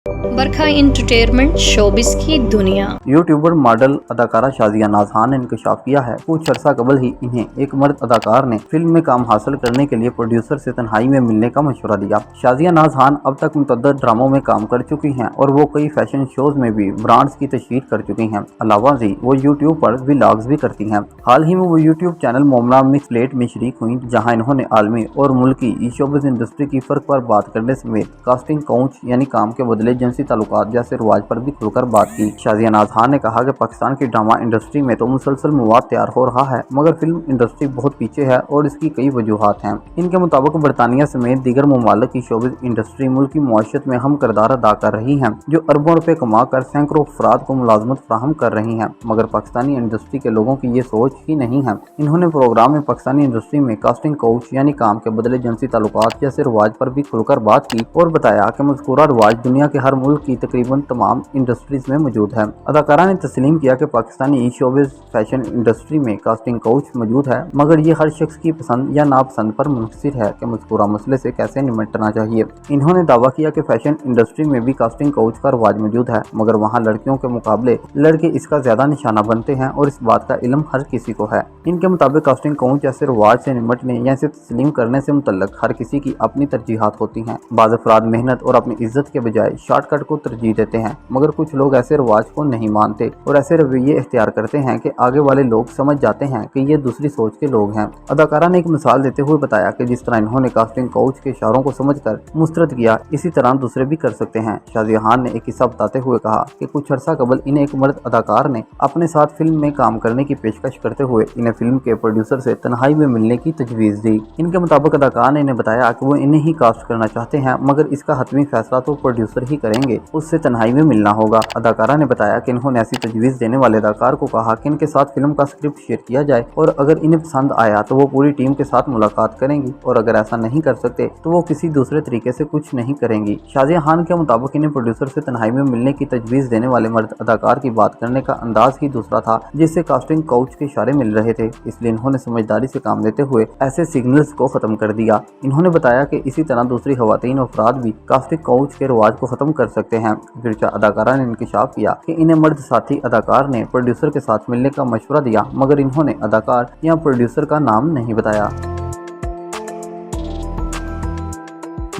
बरखा entertainment showbiz की दुनिया। YouTuber model अदाकारा शाज़िया नाज़ खान ने इंकशाफ किया है। कुछ अर्सा कबल ही इन्हें एक मर्द अदाकार ने फिल्म में काम हासिल करने के लिए प्रोड्यूसर से तन्हाई में मिलने का मशवरा दिया। शाज़िया नाज़ खान अब तक मुतअद्दिद ड्रामों में काम कर चुकी हैं और वो कई फैशन शोज में भी ब्रांड्स की तशहीर कर चुकी हैं। अलावा जी वो यूट्यूब पर व्लॉग्स भी करती हैं। हाल ही में वो यूट्यूब चैनल मोमना मिक्स प्लेट में शरीक हुई, जहाँ इन्होंने आलमी और मुल्की शोबिज़ इंडस्ट्री की फर्क पर बात करने समेत कास्टिंग काउच यानी काम के बदले जिनसी ताल्लुकात जैसे रिवाज पर भी खुलकर बात की। शाज़िया नाज़ खान ने कहा कि पाकिस्तान की ड्रामा इंडस्ट्री में तो मुसलसल मवाद तैयार हो रहा है, मगर फिल्म इंडस्ट्री बहुत पीछे है और इसकी कई वजूहात हैं। इनके मुताबिक बरतानिया समेत दीगर ममालिक की शोबिज़ इंडस्ट्री मुल्क की मुआशरत में अहम किरदार अदा कर रही हैं, जो अरबों रुपए कमा कर सैकड़ों अफराद को मुलाजमत फराहम कर रही हैं, मगर पाकिस्तानी इंडस्ट्री के लोगों की ये सोच ही नहीं है। इन्होंने प्रोग्राम में पाकिस्तानी इंडस्ट्री में कास्टिंग काउच यानी काम के बदले जिनसी ताल्लुकात जैसे रिवाज पर भी खुलकर बात की और बताया कि मज़कूरा रिवाज दुनिया के हर मुल्क की तकरीबन तमाम इंडस्ट्रीज में मौजूद है। अदाकारा ने तस्लीम किया कि पाकिस्तानी शोबिज़ फैशन इंडस्ट्री में कास्टिंग काउच मौजूद है, मगर ये हर शख्स की पसंद या नापसंद पर मुनहसर है कि मज़कूरा मसले से कैसे निपटना चाहिए। इन्होंने दावा किया कि फैशन इंडस्ट्री में भी कास्टिंग काउच का रिवाज मौजूद है, मगर वहाँ लड़कियों के मुकाबले लड़के इसका ज्यादा निशाना बनते हैं और इस बात का इल्म हर किसी को है। इनके मुताबिक कास्टिंग काउच जैसे रिवाज से निपटने या इसे तस्लीम करने से मुतल्लक हर किसी की अपनी तरजीहात होती हैं। बाज़ अफराद मेहनत और अपनी इज्जत के बजाय शॉर्टकट को तरजीह देते हैं, मगर कुछ लोग ऐसे रिवाज को नहीं मानते और ऐसे रवैये इख्तियार करते हैं कि आगे वाले लोग समझ जाते हैं कि ये दूसरी सोच के लोग हैं। अदाकारा ने एक मिसाल देते हुए बताया कि जिस तरह इन्होंने कास्टिंग काउच के इशारों को समझकर मुस्तरद किया, इसी तरह दूसरे भी कर सकते हैं। शाज़िया खान ने एक किस्सा बताते हुए कहा कि कुछ अर्सा कबल इन्हें एक मर्द अदाकार ने अपने साथ फिल्म में काम करने की पेशकश करते हुए इन्हें फिल्म के प्रोड्यूसर से तन्हाई में मिलने की तजवीज़ दी। इनके मुताबिक अदाकार ने इन्हें बताया कि वो इन्हें ही कास्ट करना चाहते हैं, मगर इसका हतमी फैसला तो प्रोड्यूसर ही करेंगे, उससे तन्हाई में मिलना होगा। अदाकारा ने बताया कि इन्होंने ऐसी तजवीज़ देने वाले अदाकार को कहा कि इनके साथ फिल्म का स्क्रिप्ट शेयर किया जाए और अगर इन्हें पसंद आया तो वो पूरी टीम के साथ मुलाकात करेंगी और अगर ऐसा नहीं कर सकते तो वो किसी दूसरे तरीके से कुछ नहीं करेंगी। शाज़िया खान के मुताबिक इन्हें प्रोड्यूसर से तन्हाई में मिलने की तजवीज़ देने वाले मर्द अदाकार की बात करने का अंदाज ही दूसरा था, जिससे कास्टिंग काउच के इशारे मिल रहे थे, इसलिए इन्होंने समझदारी से काम लेते हुए ऐसे सिग्नल्स को खत्म कर दिया। इन्होंने बताया कि इसी तरह दूसरी खवातीन और अफराद भी कास्टिंग काउच के रिवाज को खत्म कर सकते हैं। फिर अदाकारा ने इंकशाफ किया कि इन्हें मर्द साथी अदाकार ने प्रोड्यूसर के साथ मिलने का मशवरा दिया, मगर इन्होंने अदाकार या प्रोड्यूसर का नाम नहीं बताया।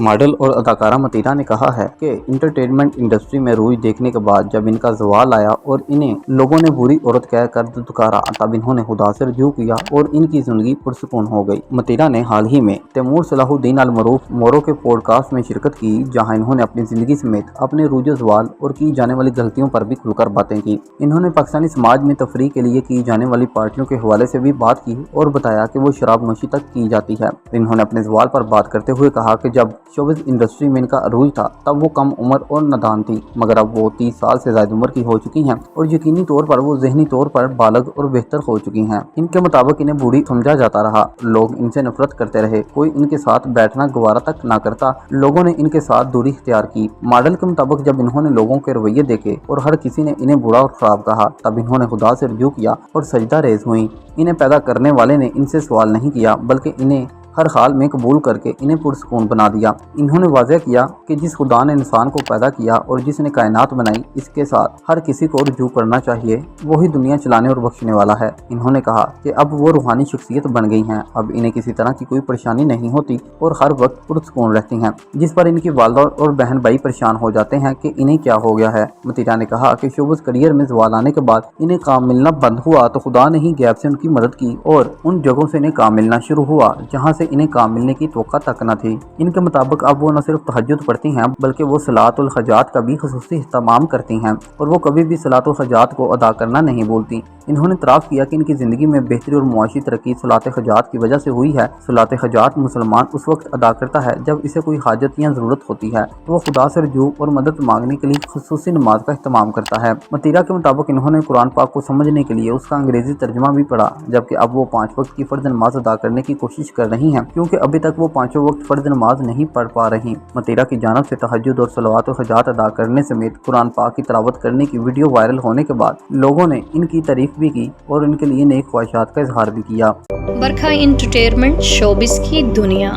मॉडल और अदाकारा मतीरा ने कहा है कि इंटरटेनमेंट इंडस्ट्री में रूज देखने के बाद जब इनका ज़वाल आया और इन्हें लोगों ने बुरी औरत कहकर दुकारा, तब इन्होंने खुदा से रुजू किया और इनकी जिंदगी पुरसुकून हो गई। मतीरा ने हाल ही में तैमूर सलाहुद्दीन अल मरूफ मोरो के पॉडकास्ट में शिरकत की, जहां इन्होंने अपनी जिंदगी समेत अपने रूजो ज़वाल और की जाने वाली गलतियों पर भी खुलकर बातें की। इन्होंने पाकिस्तानी समाज में तफरीह के लिए की जाने वाली पार्टियों के हवाले से भी बात की और बताया कि वो शराब नोशी तक की जाती है। इन्होंने अपने ज़वाल पर बात करते हुए कहा कि जब शोबिज़ इंडस्ट्री में इनका अरूज था तब वो कम उम्र और नादान थी, मगर अब वो 30 साल से ज्यादा उम्र की हो चुकी हैं और यकीनी तौर पर वो ज़हनी तौर पर बालग और बेहतर हो चुकी हैं। इनके मुताबिक इन्हें बूढ़ी समझा जाता रहा, लोग इनसे नफरत करते रहे, कोई इनके साथ बैठना गवारा तक ना करता, लोगों ने इनके साथ दूरी इख्तियार की। मॉडल के मुताबिक जब इन्होंने लोगों के रवैये देखे और हर किसी ने इन्हें बुरा और खराब कहा, तब इन्होंने खुदा से रुजू किया और सजदा रेज हुई। इन्हें पैदा करने वाले ने इनसे सवाल नहीं किया, बल्कि इन्हें हर हाल में कबूल करके इन्हें पुरसुकून बना दिया। इन्होंने वाज़ेह किया कि जिस खुदा ने इंसान को पैदा किया और जिसने कायनात बनाई, इसके साथ हर किसी को रुजू करना चाहिए, वही दुनिया चलाने और बख्शने वाला है। इन्होंने कहा कि अब वो रूहानी शख्सियत बन गई हैं, अब इन्हें किसी तरह की कोई परेशानी नहीं होती और हर वक्त पुरसुकून रहती हैं, जिस पर इनकी वालदा और बहन भाई परेशान हो जाते हैं कि इन्हें क्या हो गया है। मतीरा ने कहा कि शोबिज़ करियर में ज़वाल आने के बाद इन्हें काम मिलना बंद हुआ तो खुदा ने ही गैप से उनकी मदद की और उन जगहों से इन्हें काम मिलना शुरू हुआ जहाँ से इन्हें काम मिलने की तवक्का तक न थी। इनके मुताबिक अब वो न सिर्फ तहज्जुद पढ़ती हैं, बल्कि वो सलातुल हजात का भी खुसूसी इहतमाम करती हैं और वो कभी भी सलातुल हजात को अदा करना नहीं भूलती। इन्होंने इतराफ़ किया कि इनकी ज़िंदगी में बेहतरी और मुआशी तरक्की सलात हजात की वजह से हुई है। सलात हजात मुसलमान उस वक्त अदा करता है जब इसे कोई हाजत या ज़रूरत होती है, तो वो खुदा से रुजू और मदद मांगने के लिए खुसूसी नमाज का इहतमाम करता है। मतीरा के मुताबिक इन्होंने कुरान पाक को समझने के लिए उसका अंग्रेज़ी तर्जुमा भी पढ़ा, जबकि अब वो 5 वक्त की फ़र्ज़ नमाज अदा करने की कोशिश कर रही हैं, क्योंकि अभी तक वो 5 वक्त फ़र्ज़ नमाज नहीं पढ़ पा रही। मतीरा की जानिब से तहज्जुद और सलावत व हजात अदा करने समेत कुरान पाक की तिलावत करने की वीडियो वायरल होने के बाद लोगों ने इनकी तारीफ भी की और इनके लिए नेक ख्वाहिशात का इजहार भी किया। बरखा एंटरटेनमेंट शोबिस की दुनिया।